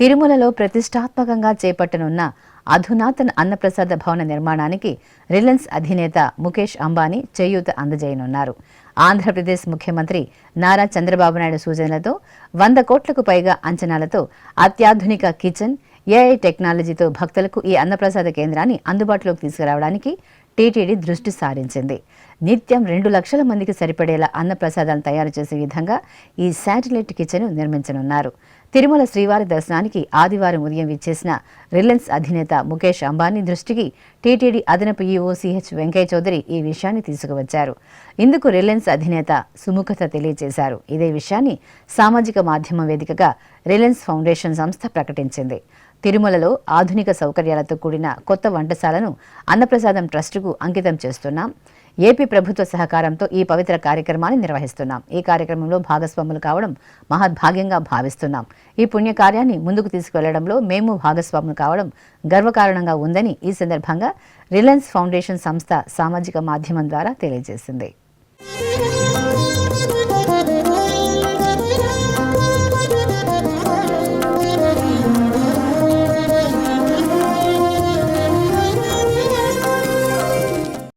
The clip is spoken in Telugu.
తిరుమలలో ప్రతిష్టాత్మకంగా చేపట్టనున్న అధునాతన అన్నప్రసాద భవన నిర్మాణానికి రిలయన్స్ అధినేత ముఖేష్ అంబానీ చేయూత అందజేయనున్నారు. ఆంధ్రప్రదేశ్ ముఖ్యమంత్రి నారా చంద్రబాబు నాయుడు సూచనలతో 100 కోట్లకు పైగా అంచనాలతో అత్యాధునిక కిచెన్, ఏఐ టెక్నాలజీతో భక్తులకు ఈ అన్నప్రసాద కేంద్రాన్ని అందుబాటులోకి తీసుకురావడానికి టీటీడీ దృష్టి సారించింది. నిత్యం 2 లక్షల మందికి సరిపడేలా అన్నప్రసాదాలను తయారు చేసే విధంగా ఈ శాటిలైట్ కిచెన్ నిర్మించనున్నారు. తిరుమల శ్రీవారి దర్శనానికి ఆదివారం ఉదయం విచ్చేసిన రిలయన్స్ అధినేత ముఖేష్ అంబానీ దృష్టికి టీటీడీ అదనపు ఈవో సిహెచ్ వెంకయ్య చౌదరి ఈ విషయాన్ని తీసుకువచ్చారు. ఇందుకు రిలయన్స్ అధినేత సుముఖత తెలియజేశారు. ఇదే విషయాన్ని సామాజిక మాధ్యమం వేదికగా రిలయన్స్ ఫౌండేషన్ సంస్థ ప్రకటించింది. తిరుమలలో ఆధునిక సౌకర్యాలతో కూడిన కొత్త వంటశాలను అన్నప్రసాదం ట్రస్టుకు అంకితం చేస్తున్నాం. ఏపీ ప్రభుత్వ సహకారంతో ఈ పవిత్ర కార్యక్రమాన్ని నిర్వహిస్తున్నాం. ఈ కార్యక్రమంలో భాగస్వాములు కావడం మహద్భాగ్యంగా భావిస్తున్నాం. ఈ పుణ్యకార్యాన్ని ముందుకు తీసుకువెళ్లడంలో మేము భాగస్వాములు కావడం గర్వకారణంగా ఉందని ఈ సందర్భంగా రిలయన్స్ ఫౌండేషన్ సంస్థ సామాజిక మాధ్యమం ద్వారా తెలియజేసింది.